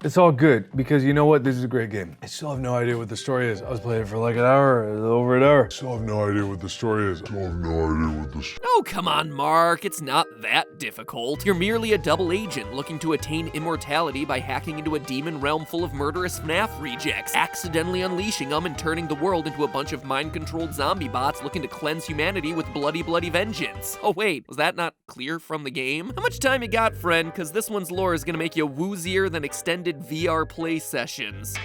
It's all good, because you know what? This is a great game. I still have no idea what the story is. I was playing it for like an hour, over an hour. Still have no idea what the story is. Oh, come on, Marc. It's not that difficult. You're merely a double agent looking to attain immortality by hacking into a demon realm full of murderous FNAF rejects, accidentally unleashing them and turning the world into a bunch of mind-controlled zombie bots looking to cleanse humanity with bloody, bloody vengeance. Oh wait, was that not clear from the game? How much time you got, friend? Cause this one's lore is gonna make you woozier than extended VR play sessions.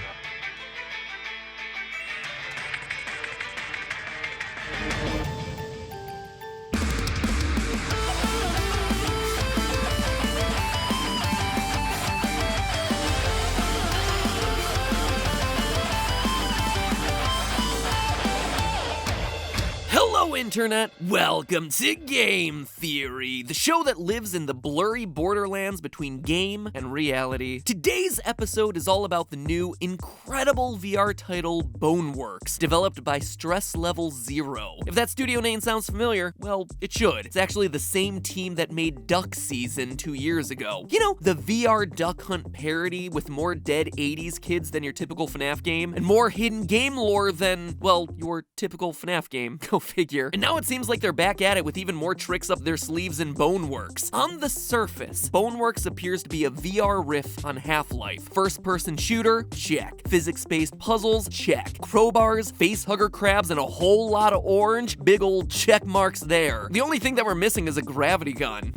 Hello, Internet! Welcome to Game Theory, the show that lives in the blurry borderlands between game and reality. Today's episode is all about the new, incredible VR title Boneworks, developed by Stress Level Zero. If that studio name sounds familiar, well, it should. It's actually the same team that made Duck Season 2 years ago. You know, the VR Duck Hunt parody with more dead 80s kids than your typical FNAF game, and more hidden game lore than, well, your typical FNAF game. Go figure. And now it seems like they're back at it with even more tricks up their sleeves in Boneworks. On the surface, Boneworks appears to be a VR riff on Half-Life. First-person shooter? Check. Physics-based puzzles? Check. Crowbars, facehugger crabs, and a whole lot of orange? Big old check marks there. The only thing that we're missing is a gravity gun.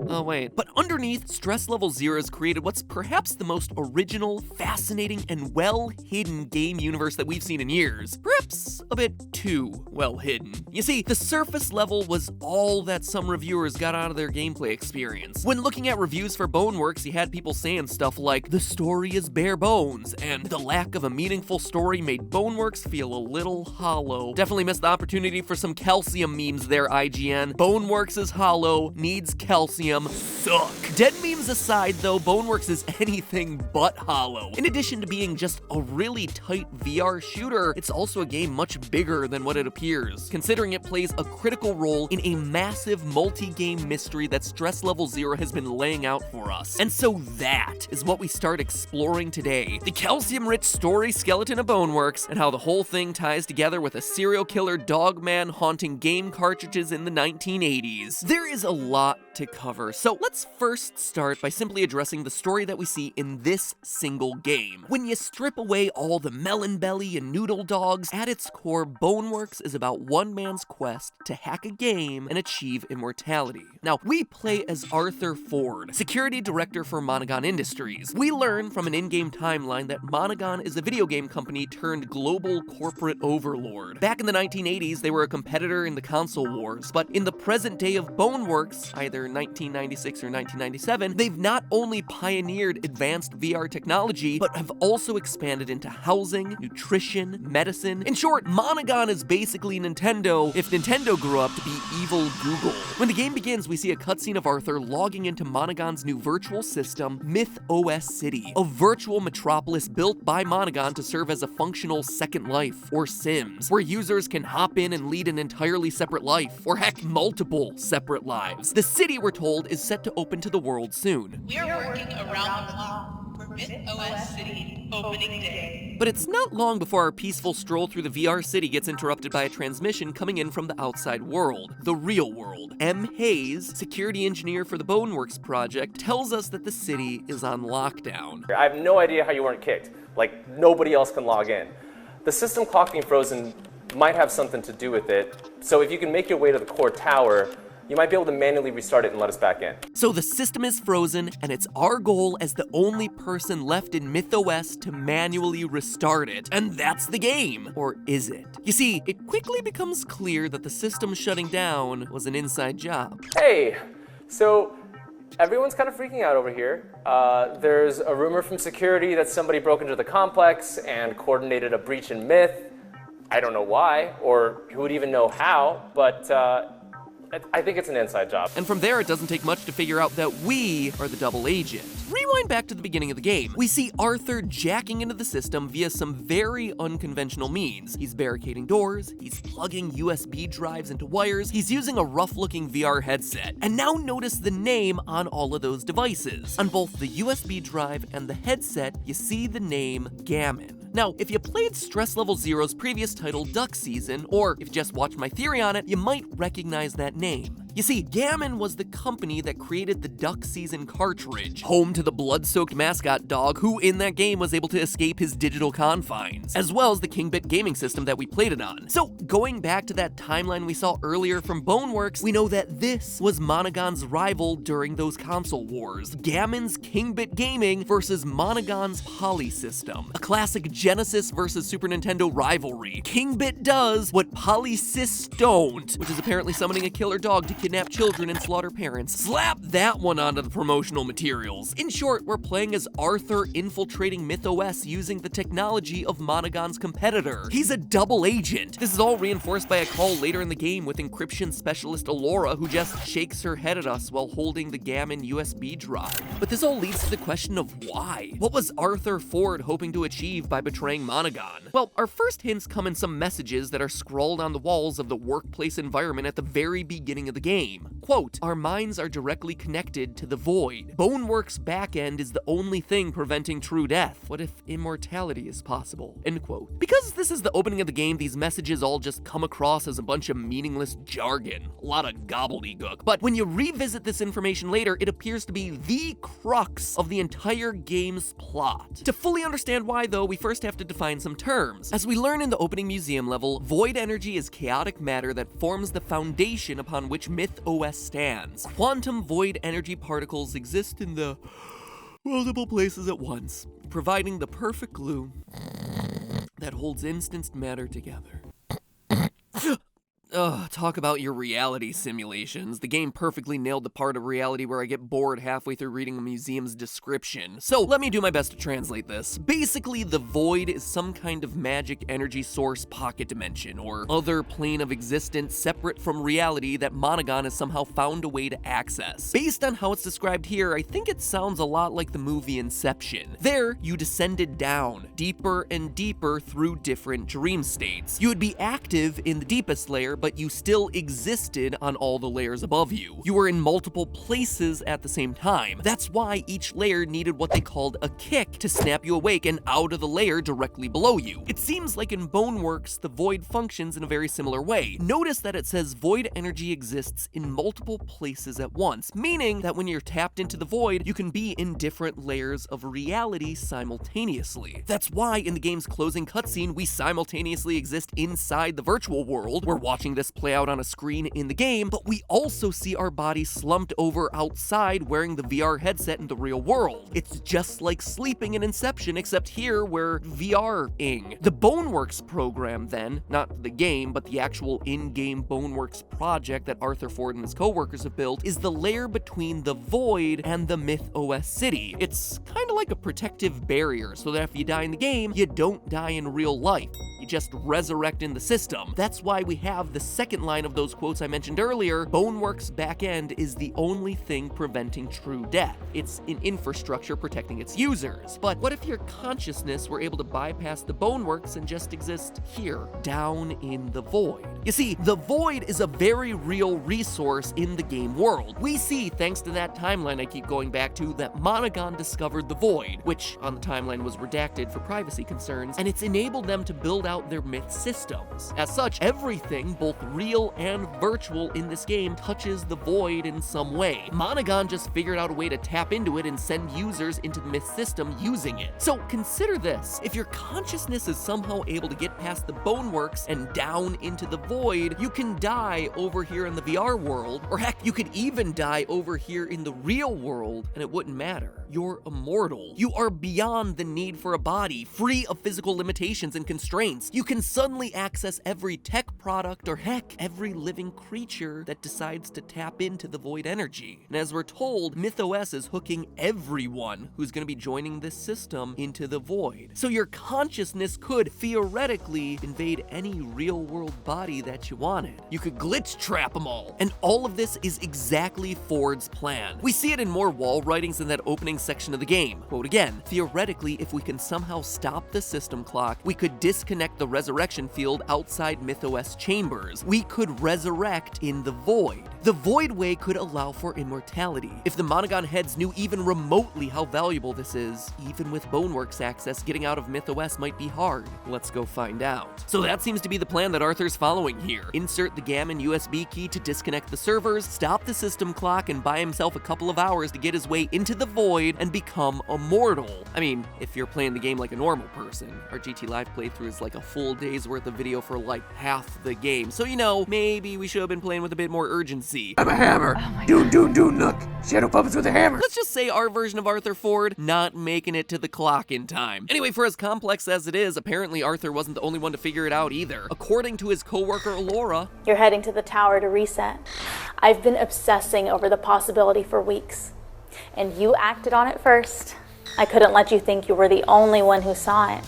Oh wait, but underneath, Stress Level Zero has created what's perhaps the most original, fascinating, and well-hidden game universe that we've seen in years. Perhaps a bit too well-hidden. You see, the surface level was all that some reviewers got out of their gameplay experience. When looking at reviews for Boneworks, you had people saying stuff like, the story is bare bones, and the lack of a meaningful story made Boneworks feel a little hollow. Definitely missed the opportunity for some calcium memes there, IGN. Boneworks is hollow, needs calcium, suck. Dead memes aside though, Boneworks is anything but hollow. In addition to being just a really tight VR shooter, it's also a game much bigger than what it appears, considering it plays a critical role in a massive multi-game mystery that Stress Level Zero has been laying out for us. And so that is what we start exploring today. The calcium-rich story skeleton of Boneworks, and how the whole thing ties together with a serial killer dog man haunting game cartridges in the 1980s. There is a lot to cover, so let's first start by simply addressing the story that we see in this single game. When you strip away all the melon belly and noodle dogs, at its core, Boneworks is about one man's quest to hack a game and achieve immortality. Now, we play as Arthur Ford, security director for Monogon Industries. We learn from an in-game timeline that Monogon is a video game company turned global corporate overlord. Back in the 1980s, they were a competitor in the console wars, but in the present day of Boneworks, either 1996 or 1997, they've not only pioneered advanced VR technology, but have also expanded into housing, nutrition, medicine. In short, Monogon is basically Nintendo if Nintendo grew up to be evil Google. When the game begins, we see a cutscene of Arthur logging into Monogon's new virtual system, MythOS City, a virtual metropolis built by Monogon to serve as a functional Second Life, or Sims, where users can hop in and lead an entirely separate life, or heck, multiple separate lives. The city, we're told, is set to open to the world soon. We are working around the clock for MythOS City opening day. But it's not long before our peaceful stroll through the VR city gets interrupted by a transmission coming in from the outside world, the real world. M. Hayes, security engineer for the Boneworks project, tells us that the city is on lockdown. I have no idea how you weren't kicked. Like, nobody else can log in. The system clock being frozen might have something to do with it, so if you can make your way to the core tower, you might be able to manually restart it and let us back in. So the system is frozen, and it's our goal as the only person left in MythOS to manually restart it. And that's the game. Or is it? You see, it quickly becomes clear that the system shutting down was an inside job. Hey, so everyone's kind of freaking out over here. There's a rumor from security that somebody broke into the complex and coordinated a breach in Myth. I don't know why, or who would even know how, but I think it's an inside job. And from there, it doesn't take much to figure out that we are the double agent. Rewind rewind back to the beginning of the game. We see Arthur jacking into the system via some very unconventional means. He's barricading doors, he's plugging USB drives into wires, he's using a rough-looking VR headset. And now notice the name on all of those devices. On both the USB drive and the headset, you see the name Gammon. Now, if you played Stress Level Zero's previous title, Duck Season, or if you just watched my theory on it, you might recognize that name. You see, Gammon was the company that created the Duck Season cartridge, home to the blood-soaked mascot dog who in that game was able to escape his digital confines, as well as the KINGBIT gaming system that we played it on. So, going back to that timeline we saw earlier from Boneworks, we know that this was Monogon's rival during those console wars. Gammon's KINGBIT Gaming versus Monogon's POLYSYS, a classic Genesis versus Super Nintendo rivalry. KINGBIT does what POLYSYS don't, which is apparently summoning a killer dog to kidnap children and slaughter parents. Slap that one onto the promotional materials. In short, we're playing as Arthur infiltrating MythOS using the technology of Monogon's competitor. He's a double agent. This is all reinforced by a call later in the game with encryption specialist Alora, who just shakes her head at us while holding the Gammon USB drive. But this all leads to the question of why? What was Arthur Ford hoping to achieve by betraying Monogon? Well, our first hints come in some messages that are scrawled on the walls of the workplace environment at the very beginning of the game. Quote, "Our minds are directly connected to the void. Boneworks' backend is the only thing preventing true death. What if immortality is possible?" End quote. Because this is the opening of the game, these messages all just come across as a bunch of meaningless jargon. A lot of gobbledygook. But when you revisit this information later, it appears to be the crux of the entire game's plot. To fully understand why, though, we first have to define some terms. As we learn in the opening museum level, void energy is chaotic matter that forms the foundation upon which MythOS stands. Quantum void energy particles exist in the multiple places at once, providing the perfect glue that holds instanced matter together. Ugh, talk about your reality simulations. The game perfectly nailed the part of reality where I get bored halfway through reading a museum's description. So let me do my best to translate this. Basically, the void is some kind of magic energy source pocket dimension, or other plane of existence separate from reality that Monogon has somehow found a way to access. Based on how it's described here, I think it sounds a lot like the movie Inception. There, you descended down, deeper and deeper through different dream states. You would be active in the deepest layer, but you still existed on all the layers above you. You were in multiple places at the same time. That's why each layer needed what they called a kick to snap you awake and out of the layer directly below you. It seems like in Boneworks, the void functions in a very similar way. Notice that it says void energy exists in multiple places at once, meaning that when you're tapped into the void, you can be in different layers of reality simultaneously. That's why in the game's closing cutscene, we simultaneously exist inside the virtual world. We're watching this play out on a screen in the game, but we also see our bodies slumped over outside wearing the VR headset in the real world. It's just like sleeping in Inception, except here we're VR-ing. The Boneworks program then, not the game, but the actual in-game Boneworks project that Arthur Ford and his co-workers have built, is the layer between the void and the MythOS city. It's kind of like a protective barrier, so that if you die in the game, you don't die in real life. You just resurrect in the system. That's why we have the second line of those quotes I mentioned earlier. Boneworks' backend is the only thing preventing true death. It's an infrastructure protecting its users. But what if your consciousness were able to bypass the Boneworks and just exist here, down in the void? You see, the void is a very real resource in the game world. We see, thanks to that timeline I keep going back to, that Monogon discovered the void, which on the timeline was redacted for privacy concerns, and it's enabled them to build out their myth systems. As such, everything, both real and virtual in this game, touches the void in some way. Monogon just figured out a way to tap into it and send users into the myth system using it. So consider this. If your consciousness is somehow able to get past the Boneworks and down into the void, you can die over here in the VR world, or heck, you could even die over here in the real world, and it wouldn't matter. You're immortal. You are beyond the need for a body, free of physical limitations and constraints. You can suddenly access every tech product, or heck, every living creature that decides to tap into the void energy. And as we're told, MythOS is hooking everyone who's going to be joining this system into the void. So your consciousness could theoretically invade any real-world body that you wanted. You could glitch trap them all. And all of this is exactly Ford's plan. We see it in more wall writings in that opening section of the game. Quote again, theoretically, if we can somehow stop the system clock, we could disconnect the resurrection field outside MythOS chambers. We could resurrect in the void. The void way could allow for immortality. If the Monogon heads knew even remotely how valuable this is, even with Boneworks access, getting out of MythOS might be hard. Let's go find out. So that seems to be the plan that Arthur's following here. Insert the Gammon USB key to disconnect the servers, stop the system clock, and buy himself a couple of hours to get his way into the void and become immortal. I mean, if you're playing the game like a normal person. Our GT Live playthrough is like a full day's worth of video for like half the game. So you know, maybe we should have been playing with a bit more urgency. I'm a hammer. Look. Shadow puppets with a hammer. Let's just say our version of Arthur Ford not making it to the clock in time. Anyway, for as complex as it is, apparently Arthur wasn't the only one to figure it out either. According to his coworker Laura, you're heading to the tower to reset. I've been obsessing over the possibility for weeks, and you acted on it first. I couldn't let you think you were the only one who saw it.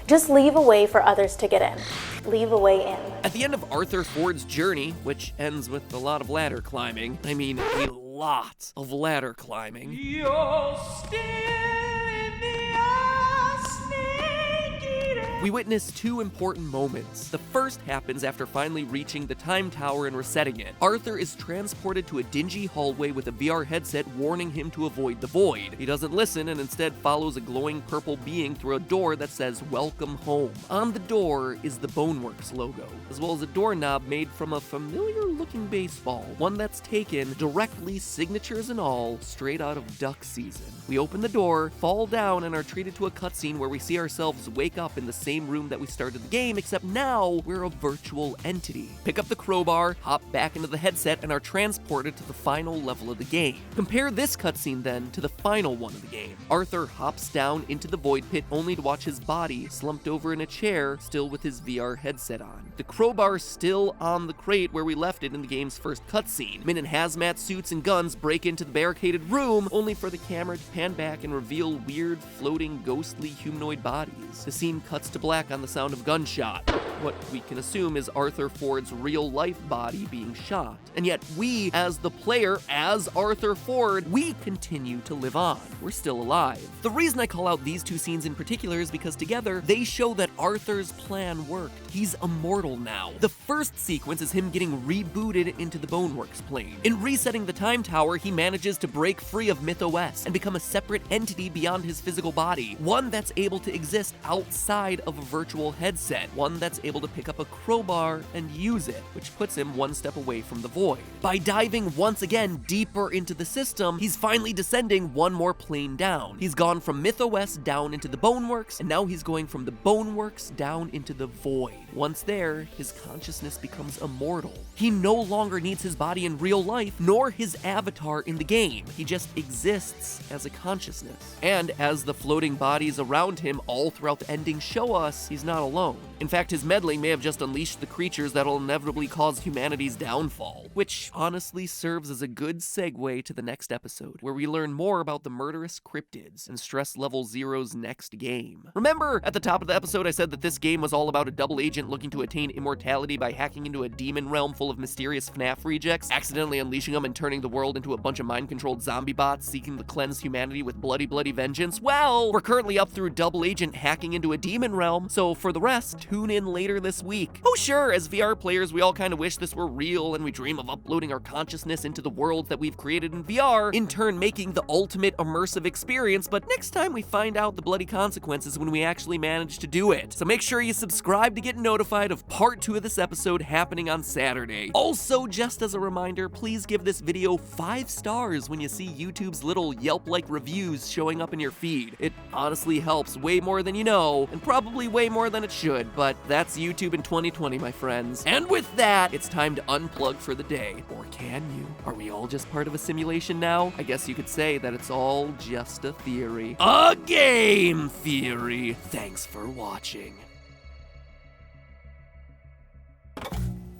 Just leave a way for others to get in. Leave a way in. At the end of Arthur Ford's journey, which ends with a lot of ladder climbing, I mean a lot of ladder climbing, You're still in the eye, snake eater. we witness two important moments. The first happens after finally reaching the time tower and resetting it. Arthur is transported to a dingy hallway with a VR headset warning him to avoid the void. He doesn't listen and instead follows a glowing purple being through a door that says "Welcome Home." On the door is the Boneworks logo, as well as a doorknob made from a familiar-looking baseball, one that's taken directly, signatures and all, straight out of duck season. We open the door, fall down, and are treated to a cutscene where we see ourselves wake up in the same room that we started the game, except now we're a virtual entity. Pick up the crowbar, hop back into the headset, and are transported to the final level of the game. Compare this cutscene then to the final one of the game. Arthur hops down into the void pit only to watch his body slumped over in a chair, still with his VR headset on. The crowbar still on the crate where we left it in the game's first cutscene. Men in hazmat suits and guns break into the barricaded room, only for the camera to pan back and reveal weird, floating, ghostly humanoid bodies. The scene cuts to black on the sound of gunshot. What we can assume is Arthur Ford's real-life body being shot. And yet we, as the player, as Arthur Ford, we continue to live on. We're still alive. The reason I call out these two scenes in particular is because together, they show that Arthur's plan worked. He's immortal now. The first sequence is him getting rebooted into the Boneworks plane. In resetting the time tower, he manages to break free of MythOS and become a separate entity beyond his physical body. One that's able to exist outside of a virtual headset. One that's able to pick up a crowbar and use it, which puts him one step away from the void. By diving once again deeper into the system, he's finally descending one more plane down. He's gone from MythOS down into the Boneworks, and now he's going from the Boneworks down into the void. Once there, his consciousness becomes immortal. He no longer needs his body in real life, nor his avatar in the game. He just exists as a consciousness. And as the floating bodies around him all throughout the ending show us, he's not alone. In fact, his meddling may have just unleashed the creatures that'll inevitably cause humanity's downfall, which honestly serves as a good segue to the next episode, where we learn more about the murderous cryptids and Stress Level Zero's next game. Remember, at the top of the episode I said that this game was all about a double agent looking to attain immortality by hacking into a demon realm full of mysterious FNAF rejects, accidentally unleashing them and turning the world into a bunch of mind-controlled zombie bots seeking to cleanse humanity with bloody vengeance? Well, we're currently up through double agent hacking into a demon realm, so for the rest, tune in later this week. Oh sure, as VR players, we all kind of wish this were real, and we dream of uploading our consciousness into the world that we've created in VR, in turn making the ultimate immersive experience, but next time we find out the bloody consequences when we actually manage to do it. So make sure you subscribe to get notified of part 2 of this episode happening on Saturday. Also, just as a reminder, please give this video 5 stars when you see YouTube's little Yelp-like reviews showing up in your feed. It honestly helps way more than you know, and probably way more than it should, but that's YouTube in 2020, my friends. And with that, it's time to unplug for the day. Or can you? Are we all just part of a simulation now? I guess you could say that it's all just a theory. A game theory! Thanks for watching.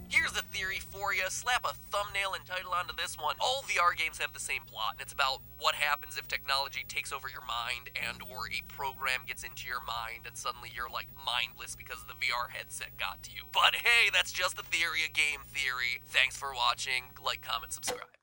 Here's a theory for you. Slap a thumbnail and title onto this one. All VR games have the same plot, and it's about what happens if technology takes over your mind and or a program gets into your mind and suddenly you're like mindless because the VR headset got to you. But hey, that's just a theory, a game theory. Thanks for watching. Like, comment, subscribe.